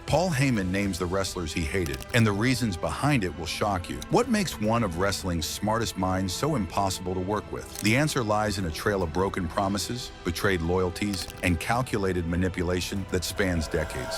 Paul Heyman names the wrestlers he hated, and the reasons behind it will shock you. What makes one of wrestling's smartest minds so impossible to work with? The answer lies in a trail of broken promises, betrayed loyalties, and calculated manipulation that spans decades.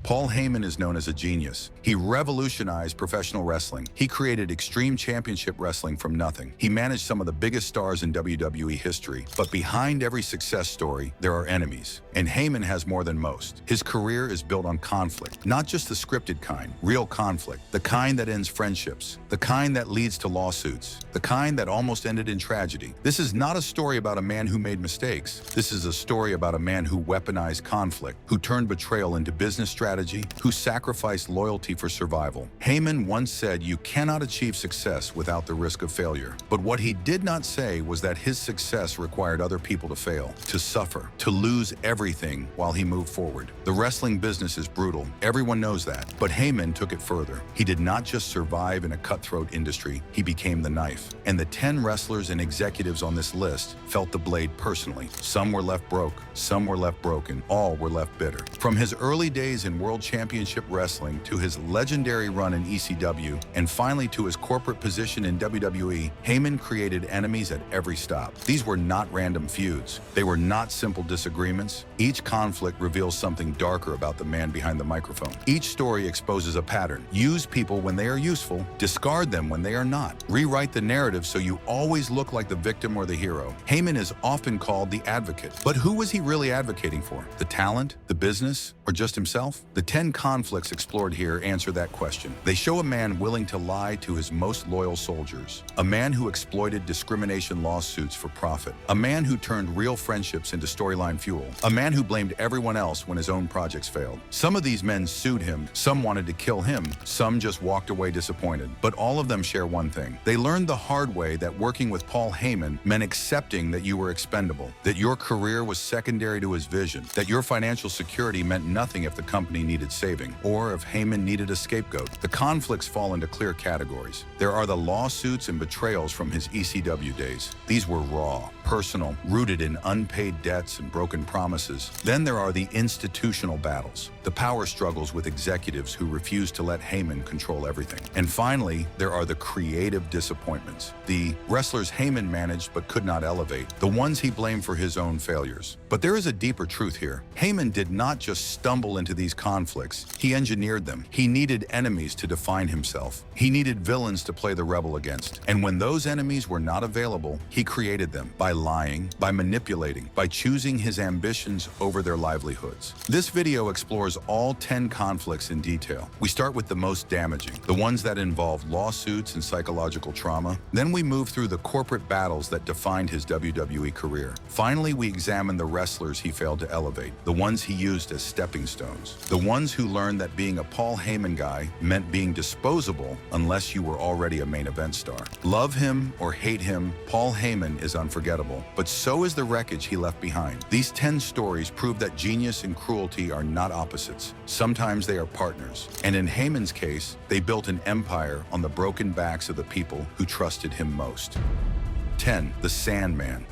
Paul Heyman is known as a genius. He revolutionized professional wrestling. He created Extreme Championship Wrestling from nothing. He managed some of the biggest stars in WWE history. But behind every success story, there are enemies. And Heyman has more than most. His career is built on conflict, not just the scripted kind, real conflict, the kind that ends friendships, the kind that leads to lawsuits, the kind that almost ended in tragedy. This is not a story about a man who made mistakes. This is a story about a man who weaponized conflict, who turned betrayal into business strategy, who sacrificed loyalty for survival. Heyman once said, "You cannot achieve success without the risk of failure." But what he did not say was that his success required other people to fail, to suffer, to lose everything while he moved forward. The wrestling business is brutal. Everyone knows that. But Heyman took it further. He did not just survive in a cutthroat industry. He became the knife. And the 10 wrestlers and executives on this list felt the blade personally. Some were left broke. Some were left broken. All were left bitter. From his early days in World Championship Wrestling to his legendary run in ECW, and finally to his corporate position in WWE, Heyman created enemies at every stop. These were not random feuds. They were not simple disagreements. Each conflict reveals something darker about the man behind the microphone. Each story exposes a pattern. Use people when they are useful, discard them when they are not. Rewrite the narrative so you always look like the victim or the hero. Heyman is often called the advocate. But who was he really advocating for? The talent, the business, or just himself? The 10 conflicts explored here answer that question. They show a man willing to lie to his most loyal soldiers, a man who exploited discrimination lawsuits for profit, a man who turned real friendships into storyline fuel, a man who blamed everyone else when his own projects failed. Some of these men sued him, some wanted to kill him, some just walked away disappointed. But all of them share one thing. They learned the hard way that working with Paul Heyman meant accepting that you were expendable, that your career was secondary to his vision, that your financial security meant nothing if the company needed saving, or if Heyman needed a scapegoat. The conflicts fall into clear categories. There are the lawsuits and betrayals from his ECW days. These were raw, personal, rooted in unpaid debts and broken promises. Then there are the institutional battles, the power struggles with executives who refuse to let Heyman control everything. And finally, there are the creative disappointments, the wrestlers Heyman managed but could not elevate, the ones he blamed for his own failures. But there is a deeper truth here. Heyman did not just stumble into these conflicts. He engineered them. He needed enemies to define himself. He needed villains to play the rebel against. And when those enemies were not available, he created them by lying, by manipulating, by choosing his ambitions over their livelihoods. This video explores all 10 conflicts in detail. We start with the most damaging, the ones that involve lawsuits and psychological trauma. Then we move through the corporate battles that defined his WWE career. Finally, we examine the wrestlers he failed to elevate, the ones he used as stepping stones, the ones who learned that being a Paul Heyman guy meant being disposable unless you were already a main event star. Love him or hate him, Paul Heyman is unforgettable, but so is the wreckage he left behind. These 10 stories prove that genius and cruelty are not opposites. Sometimes they are partners. And in Heyman's case, they built an empire on the broken backs of the people who trusted him most. 10. The Sandman.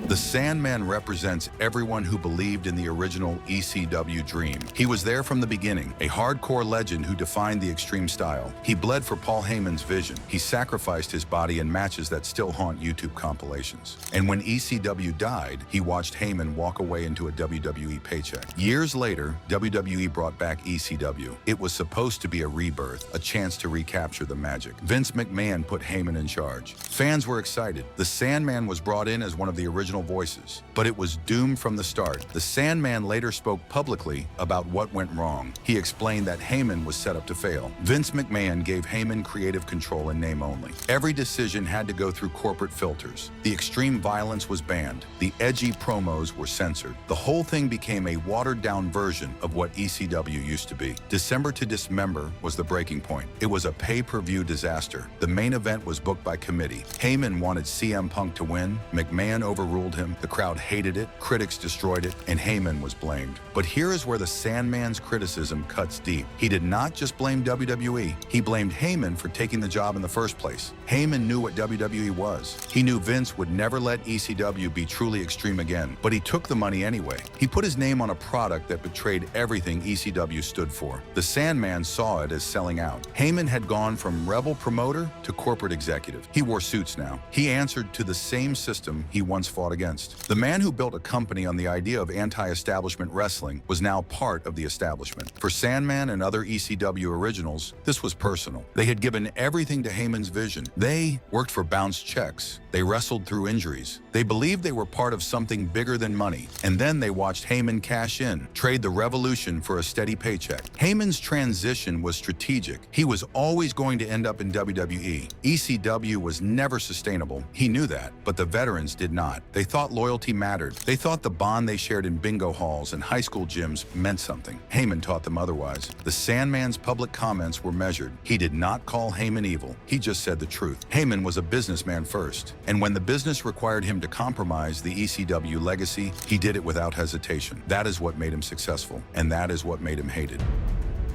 The Sandman represents everyone who believed in the original ECW dream. He was there from the beginning, a hardcore legend who defined the extreme style. He bled for Paul Heyman's vision. He sacrificed his body in matches that still haunt YouTube compilations. And when ECW died, he watched Heyman walk away into a WWE paycheck. Years later, WWE brought back ECW. It was supposed to be a rebirth, a chance to recapture the magic. Vince McMahon put Heyman in charge. Fans were excited. The Sandman was brought in as one of the original voices, but it was doomed from the start. The Sandman later spoke publicly about what went wrong. He explained that Heyman was set up to fail. Vince McMahon gave Heyman creative control in name only. Every decision had to go through corporate filters. The extreme violence was banned. The edgy promos were censored. The whole thing became a watered-down version of what ECW used to be. December to Dismember was the breaking point. It was a pay-per-view disaster. The main event was booked by committee. Heyman wanted CM Punk to win. McMahon overruled ruled him, the crowd hated it, critics destroyed it, and Heyman was blamed. But here is where the Sandman's criticism cuts deep. He did not just blame WWE, he blamed Heyman for taking the job in the first place. Heyman knew what WWE was. He knew Vince would never let ECW be truly extreme again, but he took the money anyway. He put his name on a product that betrayed everything ECW stood for. The Sandman saw it as selling out. Heyman had gone from rebel promoter to corporate executive. He wore suits now. He answered to the same system he once fought against. The man who built a company on the idea of anti-establishment wrestling was now part of the establishment. For Sandman and other ECW originals, this was personal. They had given everything to Heyman's vision. They worked for bounced checks. They wrestled through injuries. They believed they were part of something bigger than money. And then they watched Heyman cash in, trade the revolution for a steady paycheck. Heyman's transition was strategic. He was always going to end up in WWE. ECW was never sustainable. He knew that, but the veterans did not. They thought loyalty mattered. They thought the bond they shared in bingo halls and high school gyms meant something. Heyman taught them otherwise. The Sandman's public comments were measured. He did not call Heyman evil. He just said the truth. Heyman was a businessman first, and when the business required him to compromise the ECW legacy, he did it without hesitation. That is what made him successful, and that is what made him hated.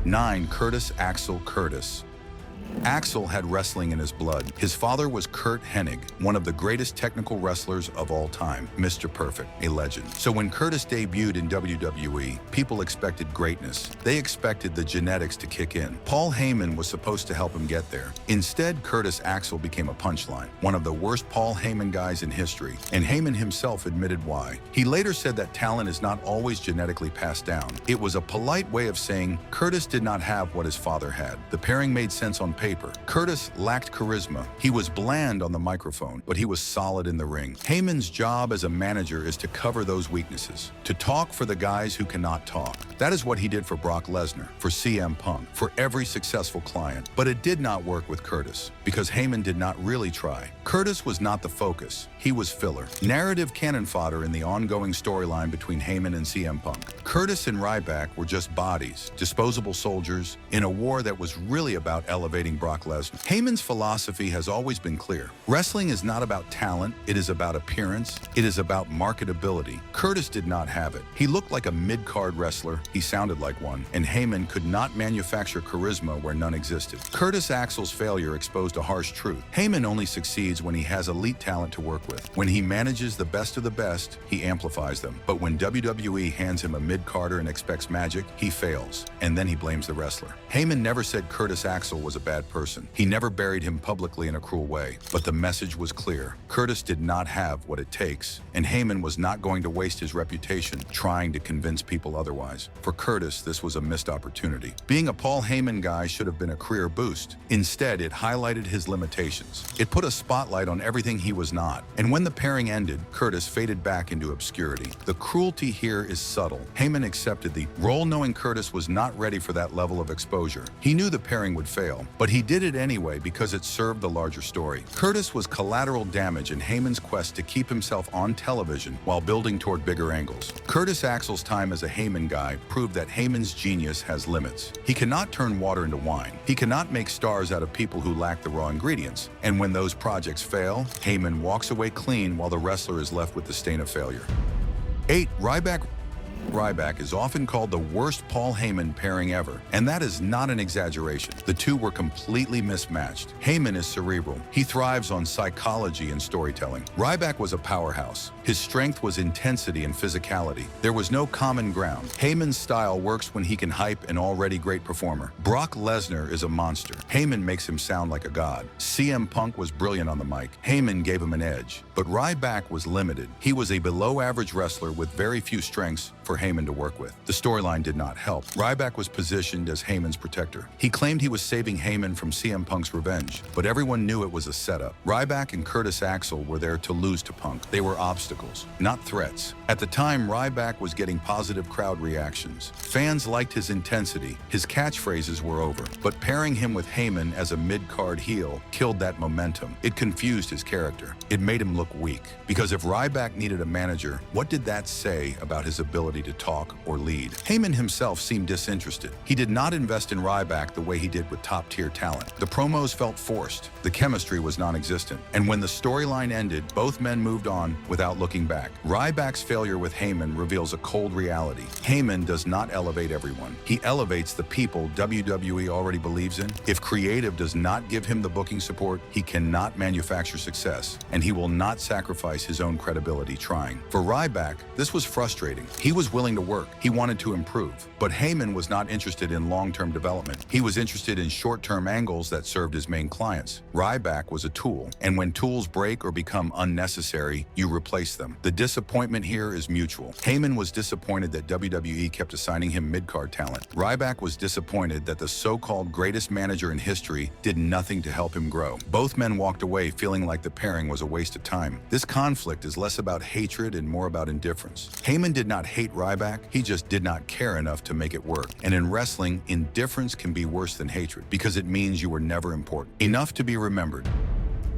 9. Curtis Axel Curtis. Axel had wrestling in his blood. His father was Kurt Hennig, one of the greatest technical wrestlers of all time, Mr. Perfect, a legend. So when Curtis debuted in WWE, people expected greatness. They expected the genetics to kick in. Paul Heyman was supposed to help him get there. Instead, Curtis Axel became a punchline, one of the worst Paul Heyman guys in history, and Heyman himself admitted why. He later said that talent is not always genetically passed down. It was a polite way of saying Curtis did not have what his father had. The pairing made sense on paper. Curtis lacked charisma. He was bland on the microphone, but he was solid in the ring. Heyman's job as a manager is to cover those weaknesses, to talk for the guys who cannot talk. That is what he did for Brock Lesnar, for CM Punk, for every successful client. But it did not work with Curtis, because Heyman did not really try. Curtis was not the focus. He was filler. Narrative cannon fodder in the ongoing storyline between Heyman and CM Punk. Curtis and Ryback were just bodies, disposable soldiers, in a war that was really about elevating Brock Lesnar. Heyman's philosophy has always been clear. Wrestling is not about talent, it is about appearance, it is about marketability. Curtis did not have it. He looked like a mid-card wrestler, he sounded like one, and Heyman could not manufacture charisma where none existed. Curtis Axel's failure exposed a harsh truth. Heyman only succeeds when he has elite talent to work with. When he manages the best of the best, he amplifies them. But when WWE hands him a mid-carder and expects magic, he fails, and then he blames the wrestler. Heyman never said Curtis Axel was a bad person. He never buried him publicly in a cruel way, but the message was clear. Curtis did not have what it takes, and Heyman was not going to waste his reputation trying to convince people otherwise. For Curtis, this was a missed opportunity. Being a Paul Heyman guy should have been a career boost. Instead, it highlighted his limitations. It put a spotlight on everything he was not. And when the pairing ended, Curtis faded back into obscurity. The cruelty here is subtle. Heyman accepted the role knowing Curtis was not ready for that level of exposure. He knew the pairing would fail, but he did it anyway because it served the larger story. Curtis was collateral damage in Heyman's quest to keep himself on television while building toward bigger angles. Curtis Axel's time as a Heyman guy proved that Heyman's genius has limits. He cannot turn water into wine. He cannot make stars out of people who lack the raw ingredients. And when those projects fail, Heyman walks away clean while the wrestler is left with the stain of failure. 8. Ryback is often called the worst Paul Heyman pairing ever, and that is not an exaggeration. The two were completely mismatched. Heyman is cerebral. He thrives on psychology and storytelling. Ryback was a powerhouse. His strength was intensity and physicality. There was no common ground. Heyman's style works when he can hype an already great performer. Brock Lesnar is a monster. Heyman makes him sound like a god. CM Punk was brilliant on the mic. Heyman gave him an edge. But Ryback was limited. He was a below-average wrestler with very few strengths for Heyman to work with. The storyline did not help. Ryback was positioned as Heyman's protector. He claimed he was saving Heyman from CM Punk's revenge, but everyone knew it was a setup. Ryback and Curtis Axel were there to lose to Punk. They were obstacles, not threats. At the time, Ryback was getting positive crowd reactions. Fans liked his intensity. His catchphrases were over. But pairing him with Heyman as a mid-card heel killed that momentum. It confused his character. It made him look weak. Because if Ryback needed a manager, what did that say about his ability to to talk or lead. Heyman himself seemed disinterested. He did not invest in Ryback the way he did with top-tier talent. The promos felt forced. The chemistry was non-existent. And when the storyline ended, both men moved on without looking back. Ryback's failure with Heyman reveals a cold reality. Heyman does not elevate everyone. He elevates the people WWE already believes in. If creative does not give him the booking support, he cannot manufacture success, and he will not sacrifice his own credibility trying. For Ryback, this was frustrating. He was willing to work. He wanted to improve. But Heyman was not interested in long-term development. He was interested in short-term angles that served his main clients. Ryback was a tool, and when tools break or become unnecessary, you replace them. The disappointment here is mutual. Heyman was disappointed that WWE kept assigning him mid-card talent. Ryback was disappointed that the so-called greatest manager in history did nothing to help him grow. Both men walked away feeling like the pairing was a waste of time. This conflict is less about hatred and more about indifference. Heyman did not hate Ryback, he just did not care enough to make it work. And in wrestling, indifference can be worse than hatred because it means you were never important. Enough to be remembered.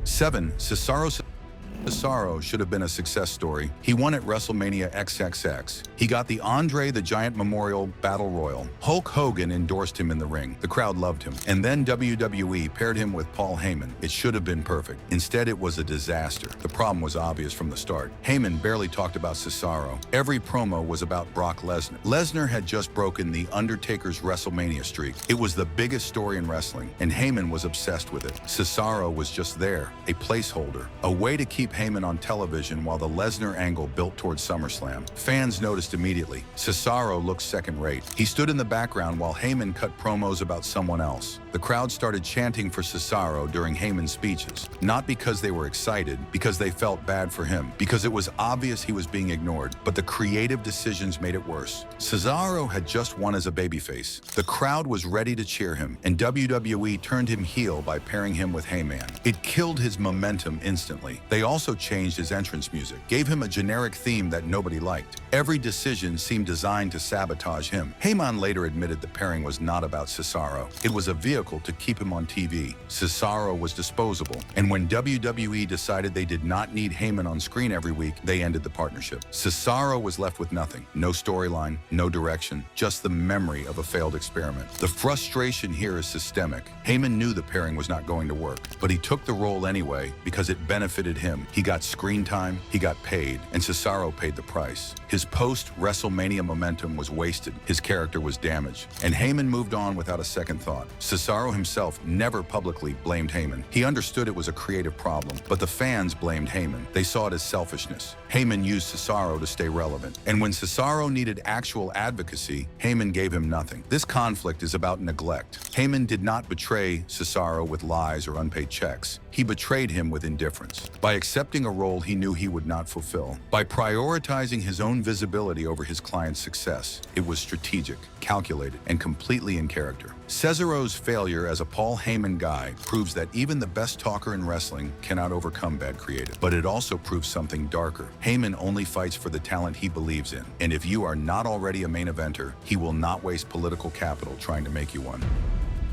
7. Cesaro should have been a success story. He won at WrestleMania XXX. He got the Andre the Giant Memorial Battle Royal. Hulk Hogan endorsed him in the ring. The crowd loved him. And then WWE paired him with Paul Heyman. It should have been perfect. Instead, it was a disaster. The problem was obvious from the start. Heyman barely talked about Cesaro. Every promo was about Brock Lesnar. Lesnar had just broken The Undertaker's WrestleMania streak. It was the biggest story in wrestling, and Heyman was obsessed with it. Cesaro was just there, a placeholder, a way to keep Heyman on television while the Lesnar angle built towards SummerSlam. Fans noticed immediately. Cesaro looked second-rate. He stood in the background while Heyman cut promos about someone else. The crowd started chanting for Cesaro during Heyman's speeches, not because they were excited, because they felt bad for him, because it was obvious he was being ignored, but the creative decisions made it worse. Cesaro had just won as a babyface. The crowd was ready to cheer him, and WWE turned him heel by pairing him with Heyman. It killed his momentum instantly. They also changed his entrance music, gave him a generic theme that nobody liked. Every decision seemed designed to sabotage him. Heyman later admitted the pairing was not about Cesaro. It was a vehicle to keep him on TV. Cesaro was disposable, and when WWE decided they did not need Heyman on screen every week, they ended the partnership. Cesaro was left with nothing. No storyline, no direction, just the memory of a failed experiment. The frustration here is systemic. Heyman knew the pairing was not going to work, but he took the role anyway because it benefited him. He got screen time, he got paid, and Cesaro paid the price. His post-WrestleMania momentum was wasted, his character was damaged, and Heyman moved on without a second thought. Cesaro himself never publicly blamed Heyman. He understood it was a creative problem, but the fans blamed Heyman. They saw it as selfishness. Heyman used Cesaro to stay relevant, and when Cesaro needed actual advocacy, Heyman gave him nothing. This conflict is about neglect. Heyman did not betray Cesaro with lies or unpaid checks. He betrayed him with indifference. By accepting a role he knew he would not fulfill. By prioritizing his own visibility over his client's success. It was strategic, calculated, and completely in character. Cesaro's failure as a Paul Heyman guy proves that even the best talker in wrestling cannot overcome bad creative. But it also proves something darker. Heyman only fights for the talent he believes in. And if you are not already a main eventer, he will not waste political capital trying to make you one.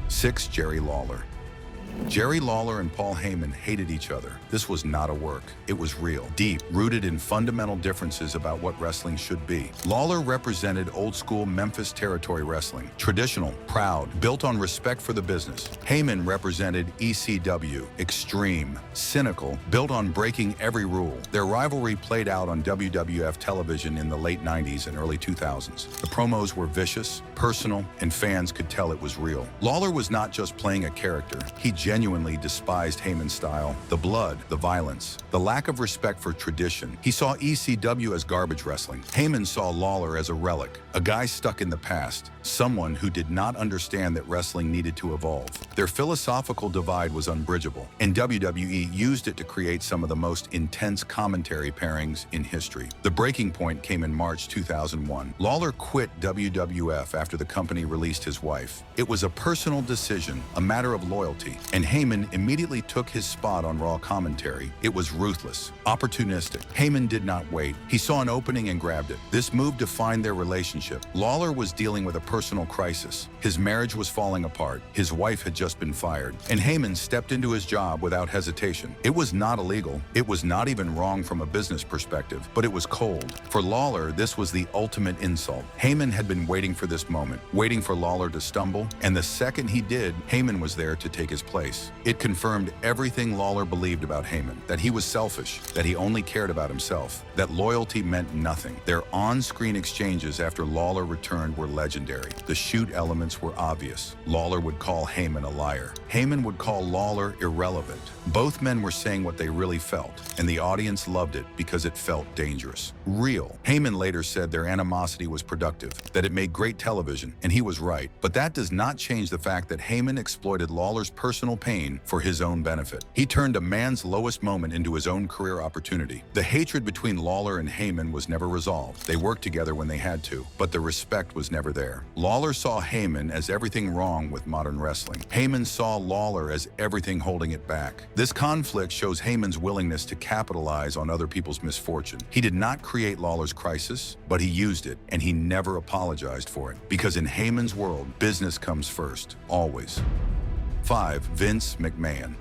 6. Jerry Lawler. Jerry Lawler and Paul Heyman hated each other. This was not a work. It was real, deep, rooted in fundamental differences about what wrestling should be. Lawler represented old-school Memphis territory wrestling, traditional, proud, built on respect for the business. Heyman represented ECW, extreme, cynical, built on breaking every rule. Their rivalry played out on WWF television in the late 90s and early 2000s. The promos were vicious, personal, and fans could tell it was real. Lawler was not just playing a character. He genuinely despised Heyman's style, the blood, the violence, the lack of respect for tradition. He saw ECW as garbage wrestling. Heyman saw Lawler as a relic, a guy stuck in the past, someone who did not understand that wrestling needed to evolve. Their philosophical divide was unbridgeable, and WWE used it to create some of the most intense commentary pairings in history. The breaking point came in March 2001. Lawler quit WWF after the company released his wife. It was a personal decision, a matter of loyalty. and Heyman immediately took his spot on Raw commentary. It was ruthless, opportunistic. Heyman did not wait. He saw an opening and grabbed it. This move defined their relationship. Lawler was dealing with a personal crisis. His marriage was falling apart. His wife had just been fired, and Heyman stepped into his job without hesitation. It was not illegal. It was not even wrong from a business perspective, but it was cold. For Lawler, this was the ultimate insult. Heyman had been waiting for this moment, waiting for Lawler to stumble, and the second he did, Heyman was there to take his place. It confirmed everything Lawler believed about Heyman, that he was selfish, that he only cared about himself, that loyalty meant nothing. Their on-screen exchanges after Lawler returned were legendary. The shoot elements were obvious. Lawler would call Heyman a liar. Heyman would call Lawler irrelevant. Both men were saying what they really felt, and the audience loved it because it felt dangerous. Real. Heyman later said their animosity was productive, that it made great television, and he was right. But that does not change the fact that Heyman exploited Lawler's personal pain for his own benefit. He turned a man's lowest moment into his own career opportunity. The hatred between Lawler and Heyman was never resolved. They worked together when they had to, but the respect was never there. Lawler saw Heyman as everything wrong with modern wrestling. Heyman saw Lawler as everything holding it back. This conflict shows Heyman's willingness to capitalize on other people's misfortune. He did not create Lawler's crisis, but he used it, and he never apologized for it. Because in Heyman's world, business comes first, always. 5. Vince McMahon.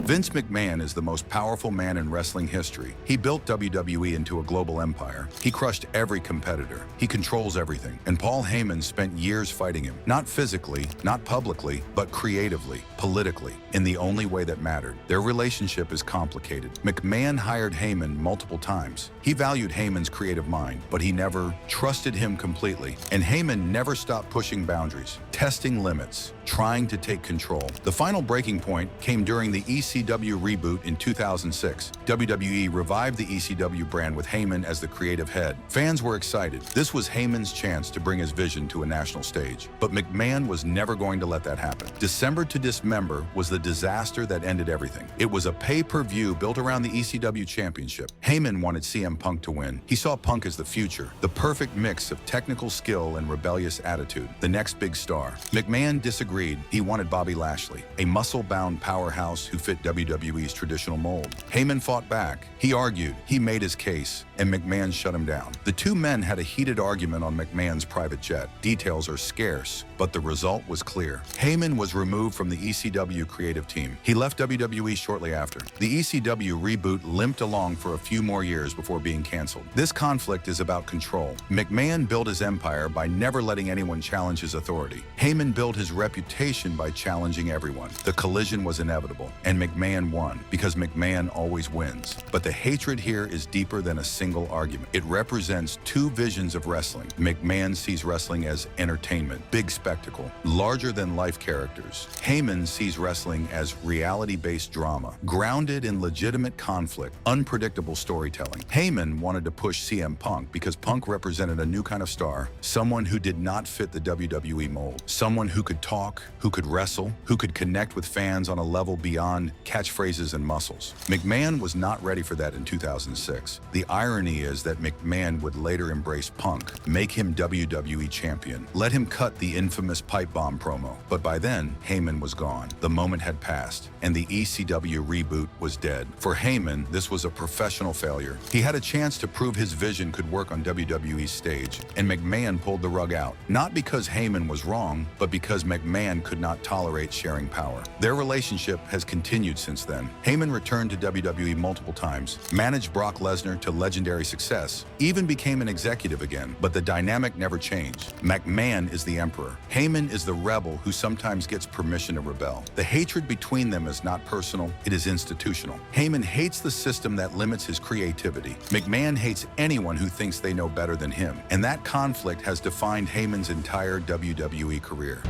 Vince McMahon is the most powerful man in wrestling history. He built WWE into a global empire. He crushed every competitor. He controls everything. And Paul Heyman spent years fighting him. Not physically, not publicly, but creatively, politically, in the only way that mattered. Their relationship is complicated. McMahon hired Heyman multiple times. He valued Heyman's creative mind, but he never trusted him completely. And Heyman never stopped pushing boundaries, testing limits, trying to take control. The final breaking point came during the ECW reboot in 2006. WWE revived the ECW brand with Heyman as the creative head. Fans were excited. This was Heyman's chance to bring his vision to a national stage. But McMahon was never going to let that happen. December to Dismember was the disaster that ended everything. It was a pay-per-view built around the ECW championship. Heyman wanted CM Punk to win. He saw Punk as the future, the perfect mix of technical skill and rebellious attitude, the next big star. McMahon disagreed. He wanted Bobby Lashley, a muscle-bound powerhouse who fit WWE's traditional mold. Heyman fought back. He argued. He made his case, and McMahon shut him down. The two men had a heated argument on McMahon's private jet. Details are scarce, but the result was clear. Heyman was removed from the ECW creative team. He left WWE shortly after. The ECW reboot limped along for a few more years before being canceled. This conflict is about control. McMahon built his empire by never letting anyone challenge his authority. Heyman built his reputation by challenging everyone. The collision was inevitable, and McMahon won, because McMahon always wins. But the hatred here is deeper than a single argument. It represents two visions of wrestling. McMahon sees wrestling as entertainment, big spectacle, larger-than-life characters. Heyman sees wrestling as reality-based drama, grounded in legitimate conflict, unpredictable storytelling. Heyman wanted to push CM Punk because Punk represented a new kind of star, someone who did not fit the WWE mold, someone who could talk, who could wrestle, who could connect with fans on a level beyond catchphrases and muscles. McMahon was not ready for that in 2006. The irony is that McMahon would later embrace Punk, make him WWE champion, let him cut the infamous pipe bomb promo. But by then, Heyman was gone. The moment had passed, and the ECW reboot was dead. For Heyman, this was a professional failure. He had a chance to prove his vision could work on WWE's stage, and McMahon pulled the rug out. Not because Heyman was wrong, but because McMahon could not tolerate sharing power. Their relationship has continued since then. Heyman returned to WWE multiple times, managed Brock Lesnar to legendary success, even became an executive again, but the dynamic never changed. McMahon is the emperor. Heyman is the rebel who sometimes gets permission to rebel. The hatred between them is not personal, it is institutional. Heyman hates the system that limits his creativity. McMahon hates anyone who thinks they know better than him, and that conflict has defined Heyman's entire WWE career.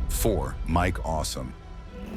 4. Mike Awesome.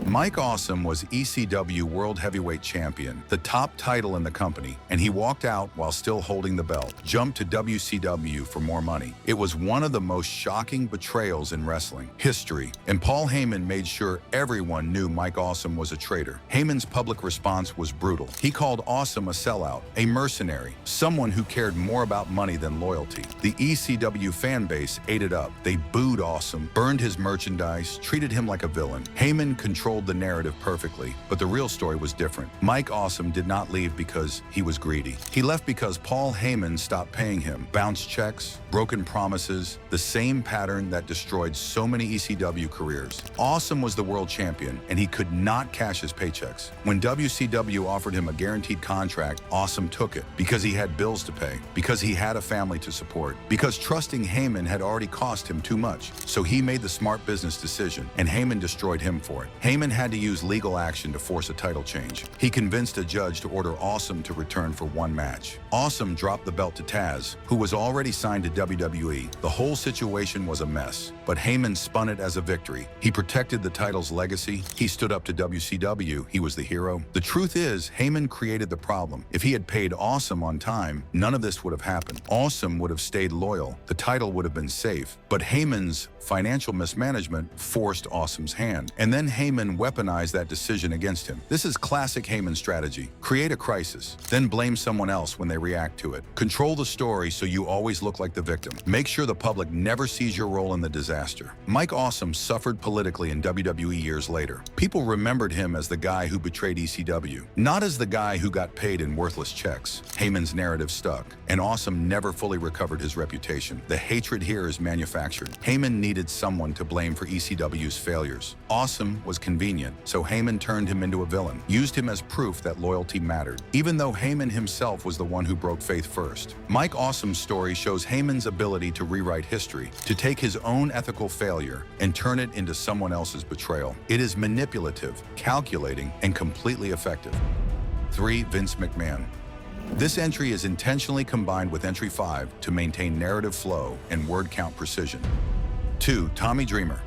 Mike Awesome was ECW World Heavyweight Champion, the top title in the company, and he walked out while still holding the belt, jumped to WCW for more money. It was one of the most shocking betrayals in wrestling history, and Paul Heyman made sure everyone knew Mike Awesome was a traitor. Heyman's public response was brutal. He called Awesome a sellout, a mercenary, someone who cared more about money than loyalty. The ECW fan base ate it up. They booed Awesome, burned his merchandise, treated him like a villain. Heyman controlled controlled the narrative perfectly, but the real story was different. Mike Awesome did not leave because he was greedy. He left because Paul Heyman stopped paying him. Bounced checks, broken promises, the same pattern that destroyed so many ECW careers. Awesome was the world champion, and he could not cash his paychecks. When WCW offered him a guaranteed contract, Awesome took it because he had bills to pay, because he had a family to support, because trusting Heyman had already cost him too much. So he made the smart business decision, and Heyman destroyed him for it. Heyman had to use legal action to force a title change. He convinced a judge to order Awesome to return for one match. Awesome dropped the belt to Taz, who was already signed to WWE. The whole situation was a mess, but Heyman spun it as a victory. He protected the title's legacy. He stood up to WCW. He was the hero. The truth is, Heyman created the problem. If he had paid Awesome on time, none of this would have happened. Awesome would have stayed loyal. The title would have been safe. But Heyman's financial mismanagement forced Awesome's hand. And then Heyman weaponized that decision against him. This is classic Heyman strategy. Create a crisis, then blame someone else when they react to it. Control the story so you always look like the victim. Make sure the public never sees your role in the disaster. Mike Awesome suffered politically in WWE years later. People remembered him as the guy who betrayed ECW, not as the guy who got paid in worthless checks. Heyman's narrative stuck, and Awesome never fully recovered his reputation. The hatred here is manufactured. Heyman needed someone to blame for ECW's failures. Awesome was convenient, so Heyman turned him into a villain, used him as proof that loyalty mattered, even though Heyman himself was the one who broke faith first. Mike Awesome's story shows Heyman's ability to rewrite history, to take his own ethical failure and turn it into someone else's betrayal. It is manipulative, calculating, and completely effective. 3. Vince McMahon. This entry is intentionally combined with entry 5 to maintain narrative flow and word count precision. 2. Tommy Dreamer.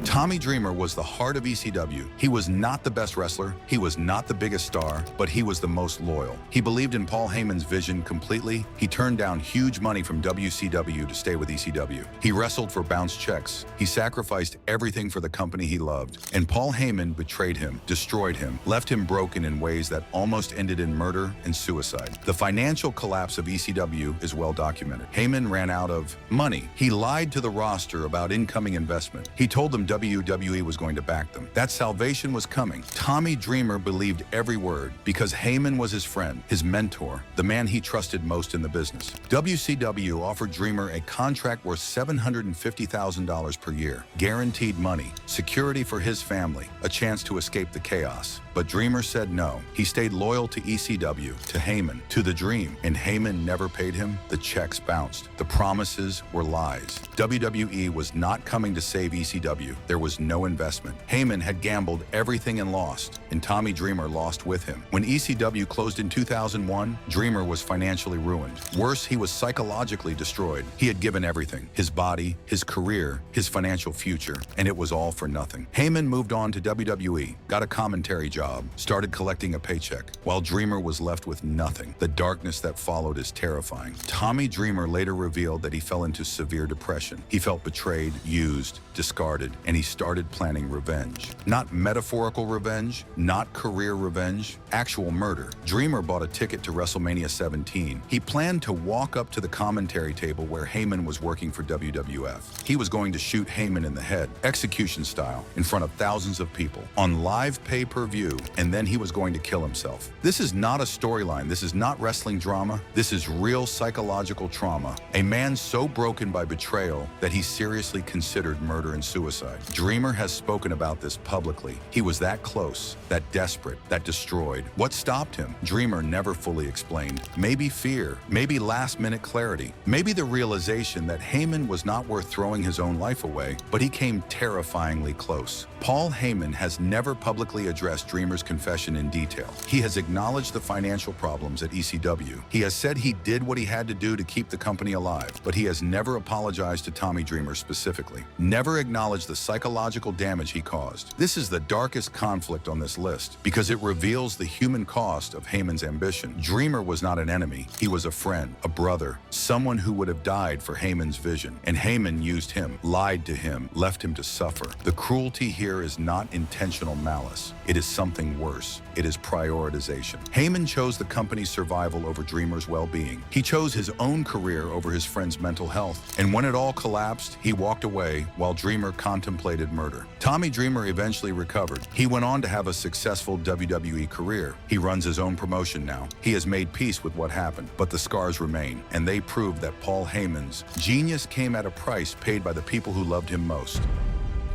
Tommy Dreamer was the heart of ECW. He was not the best wrestler, he was not the biggest star, but he was the most loyal. He believed in Paul Heyman's vision completely. He turned down huge money from WCW to stay with ECW. He wrestled for bounce checks. He sacrificed everything for the company he loved. And Paul Heyman betrayed him, destroyed him, left him broken in ways that almost ended in murder and suicide. The financial collapse of ECW is well documented. Heyman ran out of money. He lied to the roster about incoming investment. He told them WWE was going to back them, that salvation was coming. Tommy Dreamer believed every word because Heyman was his friend, his mentor, the man he trusted most in the business. WCW offered Dreamer a contract worth $750,000 per year, guaranteed money, security for his family, a chance to escape the chaos. But Dreamer said no. He stayed loyal to ECW, to Heyman, to the dream, and Heyman never paid him. The checks bounced. The promises were lies. WWE was not coming to save ECW. There was no investment. Heyman had gambled everything and lost, and Tommy Dreamer lost with him. When ECW closed in 2001, Dreamer was financially ruined. Worse, he was psychologically destroyed. He had given everything, his body, his career, his financial future, and it was all for nothing. Heyman moved on to WWE, got a commentary job, started collecting a paycheck, while Dreamer was left with nothing. The darkness that followed is terrifying. Tommy Dreamer later revealed that he fell into severe depression. He felt betrayed, used, discarded, and he started planning revenge. Not metaphorical revenge, not career revenge, actual murder. Dreamer bought a ticket to WrestleMania 17. He planned to walk up to the commentary table where Heyman was working for WWF. He was going to shoot Heyman in the head, execution style, in front of thousands of people, on live pay-per-view, and then he was going to kill himself. This is not a storyline. This is not wrestling drama. This is real psychological trauma. A man so broken by betrayal that he seriously considered murder and suicide. Dreamer has spoken about this publicly. He was that close, that desperate, that destroyed. What stopped him? Dreamer never fully explained. Maybe fear, maybe last-minute clarity, maybe the realization that Heyman was not worth throwing his own life away, but he came terrifyingly close. Paul Heyman has never publicly addressed Dreamer's confession in detail. He has acknowledged the financial problems at ECW. He has said he did what he had to do to keep the company alive, but he has never apologized to Tommy Dreamer specifically. Never acknowledged the psychological damage he caused. This is the darkest conflict on this list because it reveals the human cost of Heyman's ambition. Dreamer was not an enemy. He was a friend, a brother, someone who would have died for Heyman's vision. And Heyman used him, lied to him, left him to suffer. The cruelty here is not intentional malice. It is something worse. It is prioritization. Heyman chose the company's survival over Dreamer's well-being. He chose his own career over his friend's mental health. And when it all collapsed, he walked away while Dreamer contemplated gold-plated murder. Tommy Dreamer eventually recovered. He went on to have a successful WWE career. He runs his own promotion now. He has made peace with what happened, but the scars remain, and they prove that Paul Heyman's genius came at a price paid by the people who loved him most.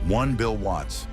1. Bill Watts.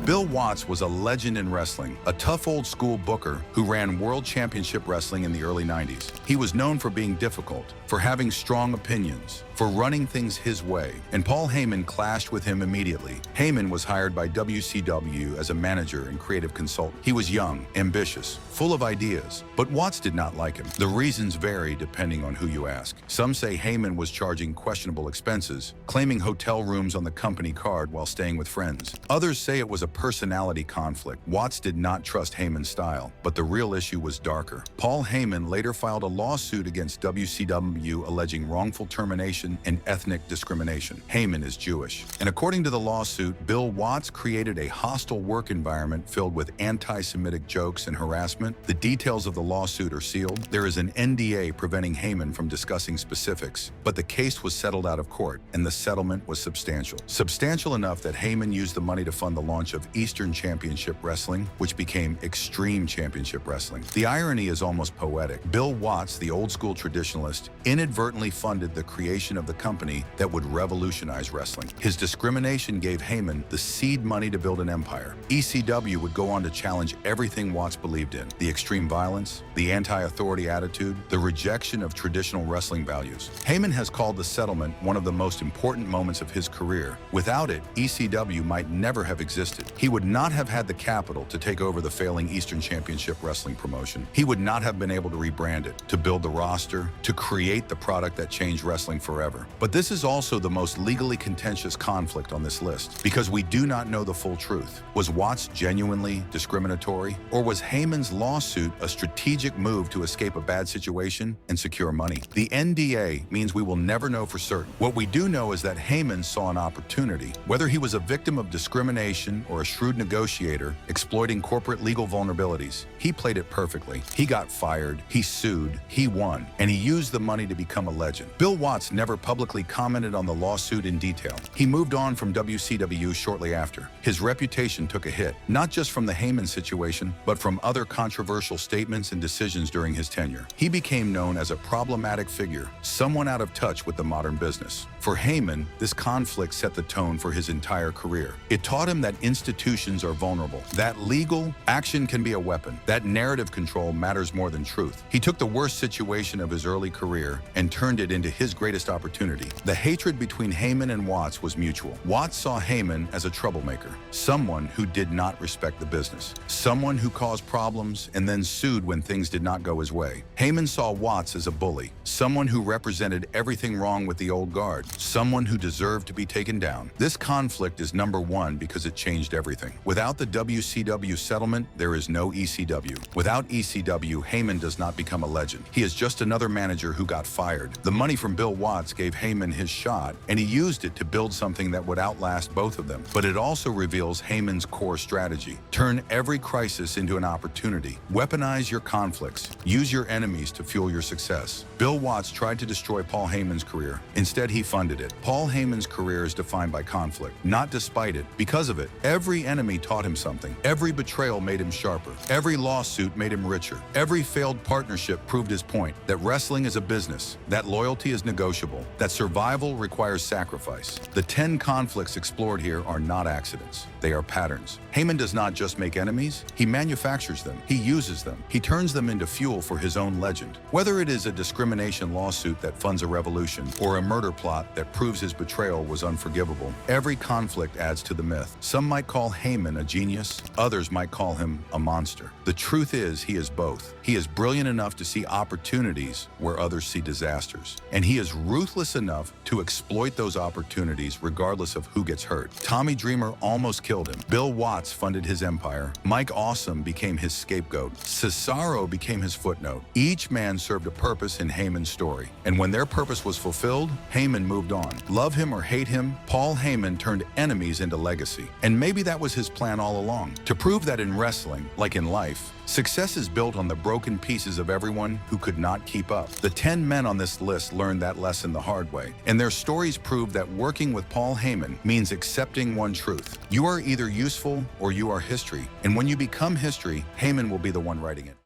Bill Watts was a legend in wrestling, a tough old-school booker who ran World Championship Wrestling in the early 90s. He was known for being difficult, for having strong opinions, for running things his way, and Paul Heyman clashed with him immediately. Heyman was hired by WCW as a manager and creative consultant. He was young, ambitious, full of ideas, but Watts did not like him. The reasons vary depending on who you ask. Some say Heyman was charging questionable expenses, claiming hotel rooms on the company card while staying with friends. Others say it was a personality conflict. Watts did not trust Heyman's style, but the real issue was darker. Paul Heyman later filed a lawsuit against WCW alleging wrongful termination and ethnic discrimination. Heyman is Jewish, and according to the lawsuit, Bill Watts created a hostile work environment filled with anti-Semitic jokes and harassment. The details of the lawsuit are sealed. There is an NDA preventing Heyman from discussing specifics, but the case was settled out of court, and the settlement was substantial. Substantial enough that Heyman used the money to fund the launch of Eastern Championship Wrestling, which became Extreme Championship Wrestling. The irony is almost poetic. Bill Watts, the old-school traditionalist, inadvertently funded the creation of the company that would revolutionize wrestling. His discrimination gave Heyman the seed money to build an empire. ECW would go on to challenge everything Watts believed in: the extreme violence, the anti-authority attitude, the rejection of traditional wrestling values. Heyman has called the settlement one of the most important moments of his career. Without it, ECW might never have existed. He would not have had the capital to take over the failing Eastern Championship Wrestling promotion. He would not have been able to rebrand it, to build the roster, to create the product that changed wrestling forever. But this is also the most legally contentious conflict on this list, because we do not know the full truth. Was Watts genuinely discriminatory, or was Heyman's lawsuit a strategic move to escape a bad situation and secure money? The NDA means we will never know for certain. What we do know is that Heyman saw an opportunity. Whether he was a victim of discrimination or a shrewd negotiator exploiting corporate legal vulnerabilities, he played it perfectly. He got fired, he sued, he won, and he used the money to become a legend. Bill Watts never publicly commented on the lawsuit in detail. He moved on from WCW shortly after. His reputation took a hit, not just from the Heyman situation, but from other controversial statements and decisions during his tenure. He became known as a problematic figure, someone out of touch with the modern business. For Heyman, this conflict set the tone for his entire career. It taught him that institutions are vulnerable, that legal action can be a weapon, that narrative control matters more than truth. He took the worst situation of his early career and turned it into his greatest opportunity. The hatred between Heyman and Watts was mutual. Watts saw Heyman as a troublemaker, someone who did not respect the business, someone who caused problems and then sued when things did not go his way. Heyman saw Watts as a bully, someone who represented everything wrong with the old guard, someone who deserved to be taken down. This conflict is number one because it changed everything. Without the WCW settlement, there is no ECW. Without ECW, Heyman does not become a legend. He is just another manager who got fired. The money from Bill Watts gave Heyman his shot, and he used it to build something that would outlast both of them. But it also reveals Heyman's core strategy. Turn every crisis into an opportunity. Weaponize your conflicts. Use your enemies to fuel your success. Bill Watts tried to destroy Paul Heyman's career. Instead, he funded it. Paul Heyman's career is defined by conflict, not despite it. Because of it, every enemy taught him something. Every betrayal made him sharper. Every lawsuit made him richer. Every failed partnership proved his point, that wrestling is a business, that loyalty is negotiable, that survival requires sacrifice. The 10 conflicts explored here are not accidents. They are patterns. Heyman does not just make enemies, he manufactures them. He uses them. He turns them into fuel for his own legend. Whether it is a discrimination lawsuit that funds a revolution or a murder plot that proves his betrayal was unforgivable, every conflict adds to the myth. Some might call Heyman a genius, others might call him a monster. The truth is, he is both. He is brilliant enough to see opportunities where others see disasters, and he is ruthless enough to exploit those opportunities regardless of who gets hurt. Tommy Dreamer almost killed him. Bill Watts funded his empire. Mike Awesome became his scapegoat. Cesaro became his footnote. Each man served a purpose in Heyman's story, and when their purpose was fulfilled, Heyman moved on. Love him or hate him, Paul Heyman turned enemies into legacy. And maybe that was his plan all along, to prove that in wrestling, like in life, success is built on the broken pieces of everyone who could not keep up. The 10 men on this list learned that lesson the the hard way. And their stories prove that working with Paul Heyman means accepting one truth. You are either useful or you are history. And when you become history, Heyman will be the one writing it.